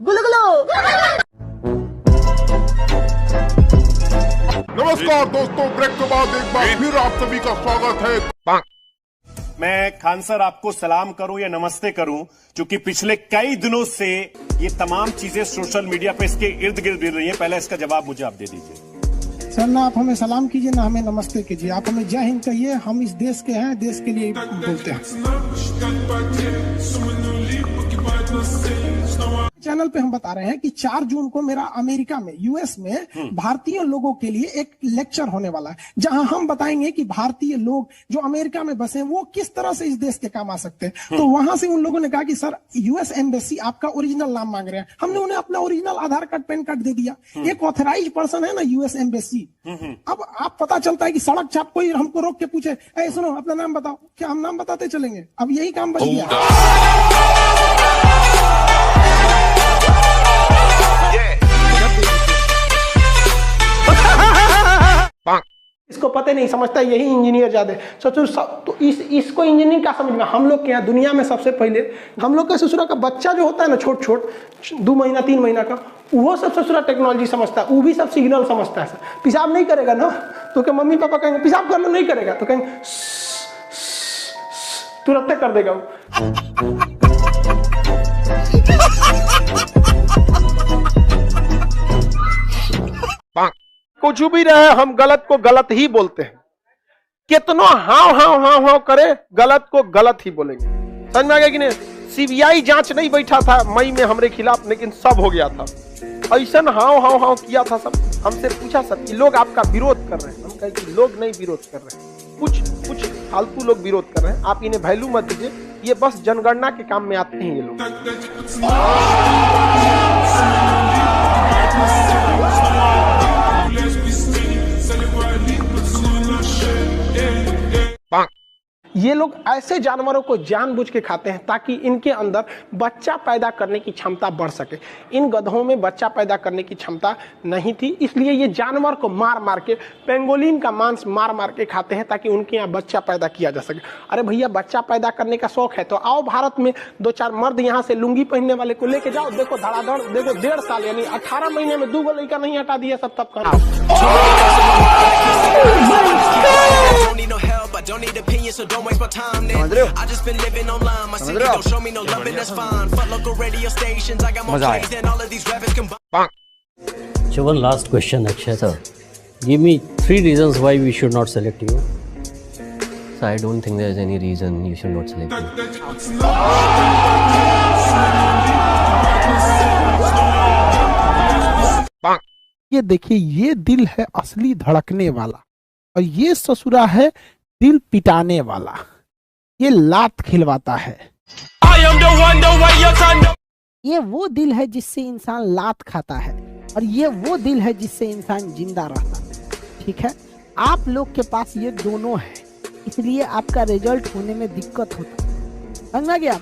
गुलगुलो। नमस्कार दोस्तों, ब्रेक के बाद एक बार फिर आप सभी का स्वागत है। मैं खान सर आपको सलाम करूं या नमस्ते करूं, क्योंकि पिछले कई दिनों से ये तमाम चीजें सोशल मीडिया पे इसके इर्द गिर्द गिर रही हैं। पहले इसका जवाब मुझे आप दे दीजिए। सर, ना आप हमें सलाम कीजिए ना हमें नमस्ते कीजिए, आप हमें जय हिंद कहिए। हम इस देश के हैं, देश के लिए बोलते हैं। चैनल पे हम बता रहे हैं कि 4 जून को मेरा अमेरिका में, यूएस में भारतीय लोगों के लिए एक लेक्चर होने वाला है, जहां हम बताएंगे कि भारतीय लोग जो अमेरिका में बसे हैं वो किस तरह से इस देश के काम आ सकते हैं। तो वहां से उन लोगों ने कहा कि सर, यूएस एम्बेसी आपका ओरिजिनल नाम मांग रहे हैं। हमने उन्हें अपना ओरिजिनल आधार कार्ड, पैन कार्ड दे दिया। एक ऑथराइज पर्सन है ना यूएस एम्बेसी। अब आप पता चलता है कि सड़क छाप कोई हमको रोक के पूछे, ए सुनो अपना नाम बताओ, क्या हम नाम बताते चलेंगे? अब यही काम बच गया। इसको पता नहीं, समझता है यही इंजीनियर ज्यादा ससुर तो इसको इंजीनियरिंग क्या समझ में? हम लोग के यहाँ दुनिया में सबसे पहले हम लोग का ससुरा का बच्चा जो होता है ना, छोट छोट 2 महीना 3 महीना का, वो सब ससुरा टेक्नोलॉजी समझता है। वो भी सब सिग्नल समझता है। पेशाब नहीं करेगा ना तो क्या मम्मी पापा कहेंगे पेशाब करना, नहीं करेगा तो कहेंगे तुरंत कर देगा वो। कुछ भी रहे, हम गलत को गलत ही बोलते हैं। कितनो हाव करे, गलत को गलत ही बोलेंगे। समझ में आ गया कि नहीं? सीबीआई जांच नहीं बैठा था मई में हमरे खिलाफ, लेकिन सब हो गया था। ऐसा हाव किया था सब। हमसे पूछा सर कि लोग आपका विरोध कर रहे हैं। हम कहे कि लोग नहीं विरोध कर रहे हैं, कुछ फालतू लोग विरोध कर रहे हैं। आप इन्हें वैल्यू मत दीजिए, ये बस जनगणना के काम में आते हैं ये लोग। ये लोग ऐसे जानवरों को जानबूझ के खाते हैं ताकि इनके अंदर बच्चा पैदा करने की क्षमता बढ़ सके। इन गधों में बच्चा पैदा करने की क्षमता नहीं थी, इसलिए ये जानवर को मार के, पेंगोलिन का मांस मार के खाते हैं ताकि उनके यहाँ बच्चा पैदा किया जा सके। अरे भैया, बच्चा पैदा करने का शौक है तो आओ भारत में 2-4 मर्द यहाँ से लुंगी पहनने वाले को लेके जाओ। देखो धड़ाधड़, देखो 1.5 साल यानी 18 महीने में 2 लड़का नहीं हटा दिया सब तब कर। Don't need opinions, so don't waste my time then. I just been living online. My city don't show me no love and that's fine. Fuck local radio stations. I got more plays than all of these rappers combined. So one last question, Akshay sir. Give me 3 reasons why we should not select you. So I don't think there is any reason you should not select me. ये देखिए, ये दिल है असली धड़कने वाला और ये ससुरा है दिल पिटाने वाला। ये लात खिलवाता है। ये वो दिल है जिससे इंसान लात खाता है और ये वो दिल है जिससे इंसान जिंदा रहता है। ठीक है, आप लोग के पास ये दोनों है, इसलिए आपका रिजल्ट होने में दिक्कत होता है। समझ गया?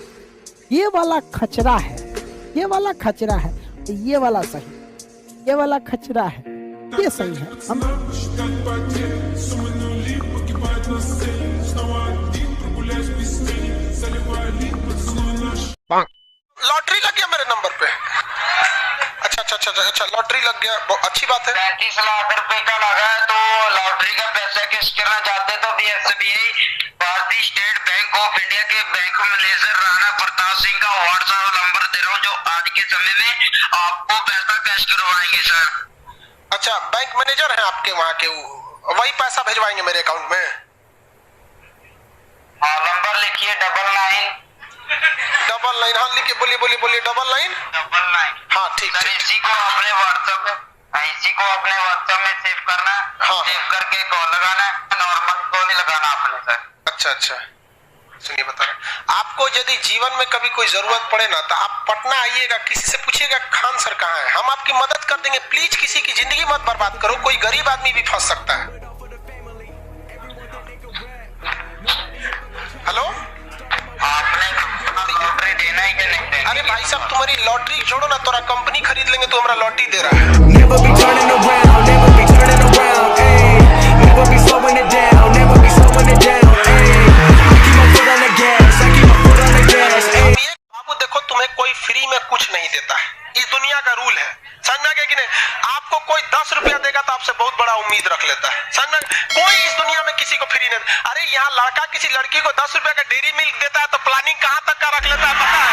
ये वाला खचरा है, ये वाला खचरा है, ये वाला सही, ये वाला खचरा है, ये सही है। हम लॉटरी लग गया मेरे नंबर पे। अच्छा, लॉटरी लग गया, बहुत अच्छी बात है। 35 लाख रुपए का लगा है, तो लॉटरी का पैसा कैश करना चाहते तो एसबीआई भारतीय स्टेट बैंक ऑफ इंडिया के बैंक मैनेजर राणा प्रताप सिंह का व्हाट्सएप नंबर दे रहा हूँ, जो आज के समय में आपको पैसा कैश करवाएंगे सर। अच्छा, बैंक मैनेजर है आपके वहाँ के, वही पैसा भिजवाएंगे मेरे अकाउंट में? हाँ, नंबर लिखिए 99 हाँ लिखिए, बोलिए 99। हाँ ठीक है। इसी को अपने व्हाट्सएप में सेव करना है। हाँ। सेव करके कॉल लगाना है, नॉर्मल कॉल नहीं लगाना आपने सर। अच्छा, सुनिए बता रहे, आपको यदि जीवन में कभी कोई जरूरत पड़े ना तो आप पटना आइएगा, किसी से पूछिएगा खान सर कहाँ है, हम आपकी मदद कर देंगे। प्लीज किसी की जिंदगी मत बर्बाद करो, कोई गरीब आदमी भी फंस सकता है। हेलो, आपने लॉटरी देना है कि नहीं देना? अरे भाई साहब, तुम्हारी लॉटरी छोड़ो ना, तोरा कंपनी खरीद लेंगे, तो हमारा लॉटरी दे रहा है। Never be turning around, never be turning around, never be slowing it down, never be slowing it down, keep my foot on the gas, I keep my foot on the gas, बाबू देखो, तुम्हें कोई free में कुछ नहीं देता है, इस दुनिया का रूल है, समझ में आ गया कि नहीं? आपको कोई 10 रुपया देगा तो आपसे बहुत बड़ा उम्मीद रख लेता है, समझ में? कोई इस दुनिया में किसी को फ्री नहीं। अरे यहाँ लड़का किसी लड़की को 10 रुपया का डेयरी मिल्क देता है तो प्लानिंग कहां तक का रख लेता है पता है?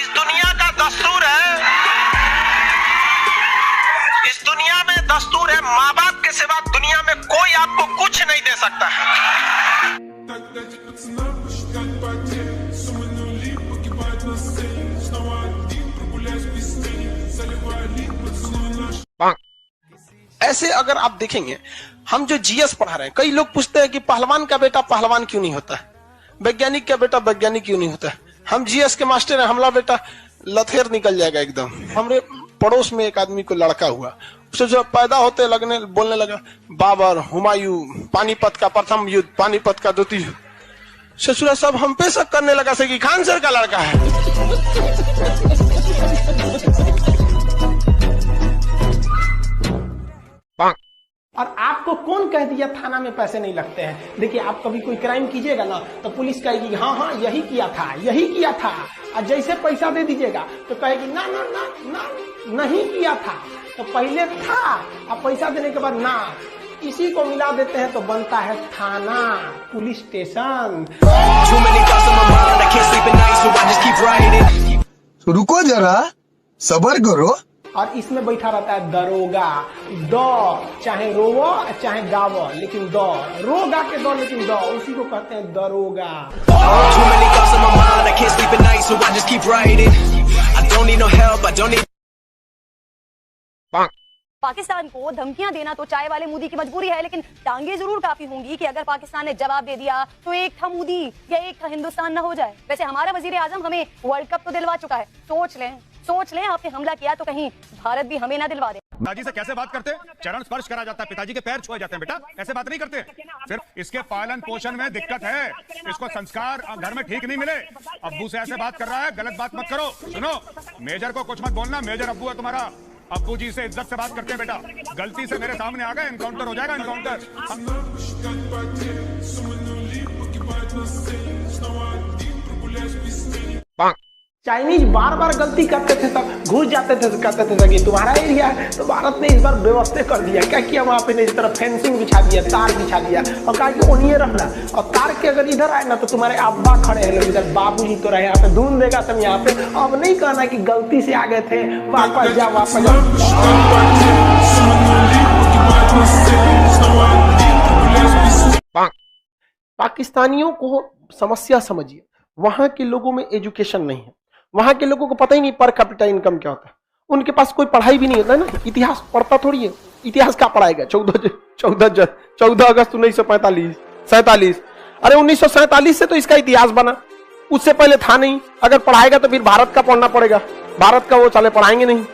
इस दुनिया का दस्तूर है, इस दुनिया में दस्तूर है, माँ बाप के सिवा दुनिया में कोई आपको कुछ नहीं दे सकता है। ऐसे अगर आप देखेंगे, हम जो जीएस पढ़ा रहे हैं, कई लोग पूछते हैं कि पहलवान का बेटा पहलवान क्यों नहीं होता है, वैज्ञानिक का बेटा वैज्ञानिक क्यों नहीं होता है। हम जीएस के मास्टर हैं, हमारा बेटा लथेर निकल जाएगा एकदम। हमरे पड़ोस में एक आदमी को लड़का हुआ, उसे जो पैदा होते लगने बोलने लगा बाबर, हुमायूं, पानीपत का प्रथम युद्ध, पानीपत का द्वितीय युद्ध। ससुरा सब हम पे शक करने लगा से कि खान सर का लड़का है। और आपको कौन कह दिया थाना में पैसे नहीं लगते हैं? देखिए, आप कभी कोई क्राइम कीजिएगा ना तो पुलिस कहेगी हाँ हाँ यही किया था, यही किया था। और जैसे पैसा दे दीजिएगा तो कहेगी ना ना ना ना नहीं किया था, तो पहले था और पैसा देने के बाद ना, इसी को मिला देते हैं तो बनता है थाना, पुलिस स्टेशन। तो रुको जरा, सबर करो। और इसमें बैठा रहता है दरोगा, द चाहे रोवो चाहे गावो, लेकिन द रोगा के दो, लेकिन द उसी को कहते हैं दरोगा। पाकिस्तान को धमकियां देना तो चाय वाले मोदी की मजबूरी है, लेकिन टांगे जरूर काफी होंगी कि अगर पाकिस्तान ने जवाब दे दिया तो एक था मोदी या एक था हिंदुस्तान न हो जाए। वैसे हमारा वजीर आजम हमें वर्ल्ड कप तो दिलवा चुका है, सोच लें आपने हमला किया तो कहीं भारत भी हमें ना दिलवा दे। पिताजी से कैसे बात करते? चरण स्पर्श करा जाता है, पिताजी के पैर छुए जाते हैं। बेटा ऐसे बात नहीं करते, सिर्फ इसके पालन पोषण में दिक्कत है, इसको संस्कार घर में ठीक नहीं मिले। अब्बू से ऐसे बात कर रहा है, गलत बात मत करो। सुनो, मेजर को कुछ मत बोलना, मेजर अब्बू है तुम्हारा। अब्बू जी से इज्जत से बात करते हैं बेटा, गलती से मेरे सामने आ गए एनकाउंटर हो जाएगा, एनकाउंटर। चाइनीज बार बार गलती करते थे, सब घुस जाते थे, कहते थे कि तुम्हारा एरिया है, तो भारत ने इस बार व्यवस्था कर दिया। क्या किया वहाँ पे, इस तरह फेंसिंग बिछा दिया, तार बिछा दिया और कहा कि ओनिए रखना, और तार के अगर इधर आए ना तो तुम्हारे अब्बा खड़े हैं, लोग इधर बाबूजी तो रहे यहाँ पे, ढूंढ देगा तुम यहाँ पे। अब नहीं कहना कि गलती से आ गए थे, वापस जाओ वापस जाओ। पाकिस्तानियों को समस्या समझिए, वहां के लोगों में एजुकेशन नहीं है, वहां के लोगों को पता ही नहीं पर कैपिटा इनकम क्या होता है, उनके पास कोई पढ़ाई भी नहीं होता है ना, इतिहास पढ़ता थोड़ी है, इतिहास क्या पढ़ाएगा? 14 अगस्त 1947। अरे 1947 से तो इसका इतिहास बना, उससे पहले था नहीं। अगर पढ़ाएगा तो फिर भारत का पढ़ना पड़ेगा, भारत का वो चले पढ़ाएंगे नहीं,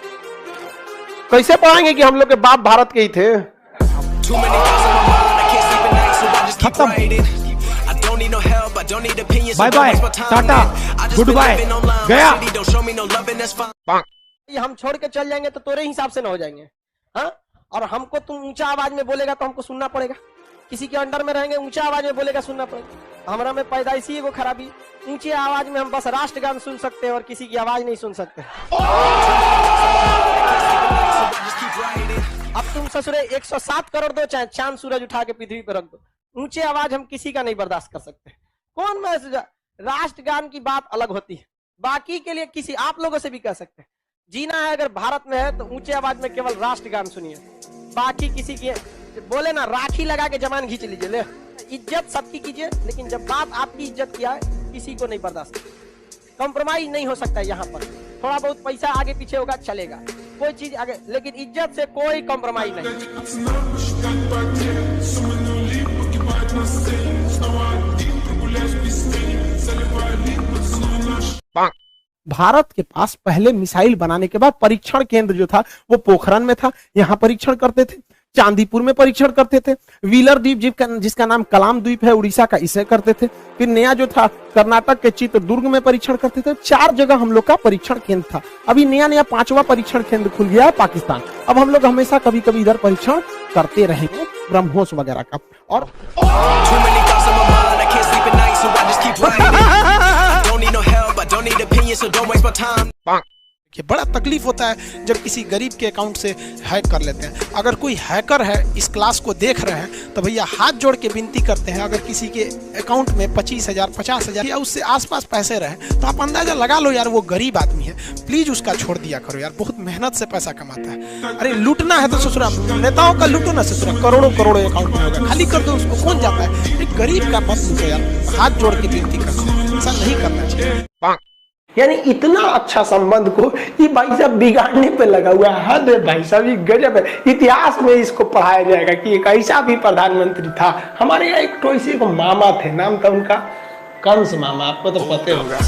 कैसे पढ़ाएंगे कि हम लोग के बाप भारत के ही थे। खत्म, bye bye, tata, goodbye, गया। हम छोड़ के चल जाएंगे तो तेरे हिसाब से ना हो जाएंगे, हाँ? और हमको तुम ऊंचा आवाज में बोलेगा तो हमको सुनना पड़ेगा, किसी के अंडर में रहेंगे ऊंचा आवाज में बोलेगा सुनना पड़ेगा। हमारा में पैदाइशी एगो खराबी, ऊंची आवाज में हम बस राष्ट्रगान सुन सकते हैं और किसी की आवाज नहीं सुन सकते। अब तुम ससुरे 107 करोड़ दो, चाहे चांद सूरज उठा के पृथ्वी पर रख दो, ऊंचे आवाज हम किसी का नहीं बर्दाश्त कर सकते। कौन मैसेज? राष्ट्रगान की बात अलग होती है, बाकी के लिए किसी आप लोगों से भी कह सकते हैं। जीना है अगर भारत में है तो ऊंचे आवाज में केवल राष्ट्रगान सुनिए, बाकी किसी की बोले ना राखी लगा के जमान खींच लीजिए, ले इज्जत सबकी कीजिए, लेकिन जब बात आपकी इज्जत की है किसी को नहीं बर्दाश्त, कॉम्प्रोमाइज नहीं हो सकता है। यहाँ पर थोड़ा बहुत पैसा आगे पीछे होगा चलेगा, कोई चीज आगे, लेकिन इज्जत से कोई कॉम्प्रोमाइज नहीं। भारत के पास पहले मिसाइल बनाने के बाद परीक्षण केंद्र जो था वो पोखरण में था, यहाँ परीक्षण करते थे, चांदीपुर में परीक्षण करते थे, व्हीलर द्वीप जिसका नाम कलाम द्वीप है उड़ीसा का, इसे करते थे। फिर नया जो था कर्नाटक के चित्रदुर्ग में परीक्षण करते थे। 4 जगह हम लोग का परीक्षण केंद्र था। अभी नया 5वां परीक्षण केंद्र खुल गया है पाकिस्तान। अब हम लोग हमेशा कभी कभी इधर परीक्षण करते रहेंगे, ब्रह्मोस वगैरह का। और it, so don't waste my time. कि बड़ा तकलीफ होता है जब किसी गरीब के अकाउंट से हैक कर लेते हैं। अगर कोई हैकर है इस क्लास को देख रहे हैं तो भैया हाथ जोड़ के विनती करते हैं, अगर किसी के अकाउंट में 25,000 50,000 या उससे आसपास पैसे रहे तो आप अंदाजा लगा लो यार वो गरीब आदमी है, प्लीज उसका छोड़ दिया करो यार, बहुत मेहनत से पैसा कमाता है। अरे लूटना है तो ससुरा नेताओं का लूटो ना ससुरा, करोड़ों करोड़ों अकाउंट में होगा, खाली कर दो उसको, कौन जाता है। एक गरीब का मत लूटो यार, हाथ जोड़ के विनती करते हैं, ऐसा नहीं करना चाहिए। यानी इतना अच्छा संबंध को ये भाई साहब बिगाड़ने पे लगा हुआ है। हद है भाई साहब, ये गजब है। इतिहास में इसको पढ़ाया जाएगा कि एक ऐसा भी प्रधानमंत्री था। हमारे यहाँ एक तो इसी को मामा थे, नाम था उनका कंस मामा, आपको तो पता होगा।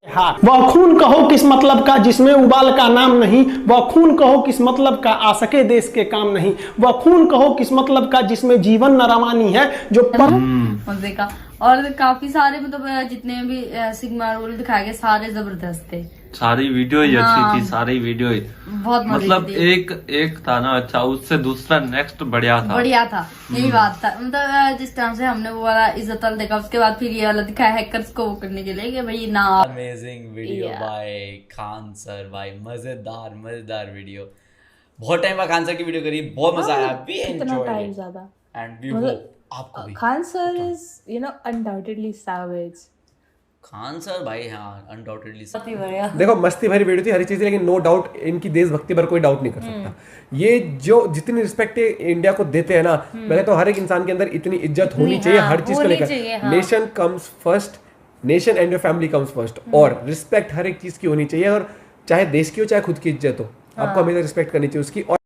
हाँ, वह खून कहो किस मतलब का जिसमें उबाल का नाम नहीं, वह खून कहो किस मतलब का आ सके देश के काम नहीं, वह खून कहो किस मतलब का जिसमें जीवन न रवानी है जो मजे का। और काफी सारे मतलब जितने भी सिग्मा रोल दिखाए गए सारे जबरदस्त थे, सारी वीडियो ही अच्छी थी, सारी वीडियो ही बहुत मतलब एक था ना अच्छा, उससे दूसरा नेक्स्ट बढ़िया था। यही बात था। मतलब जिस टाइम से हमने वो वाला इज्जत वाला देखा उसके बाद फिर ये वाला दिखाया हैकर्स को वो करने के लिए कि भाई ना। Amazing video by Khan sir, भाई मजेदार वीडियो। बहुत टाइम बाद खान सर की वीडियो करी, बहुत मजा आया, वी एंजॉयड इट ज्यादा एंड वी होप आपको भी। Khan sir is you know undoubtedly savage. Khan sir भाई हाँ अनडाउटेडली। देखो मस्ती भरी वीडियो थी, हर चीज, लेकिन नो डाउट इनकी देशभक्ति पर कोई डाउट नहीं कर सकता। ये जो जितनी रिस्पेक्ट इंडिया को देते हैं ना, मैं कहता हूँ हर एक इंसान के अंदर इतनी इज्जत होनी चाहिए हर चीज को लेकर। Nation comes first, nation and your family comes first, और रिस्पेक्ट हर एक चीज की होनी चाहिए। और चाहे देश की हो चाहे खुद की इज्जत हो, आपको हमेशा रिस्पेक्ट करनी चाहिए उसकी। और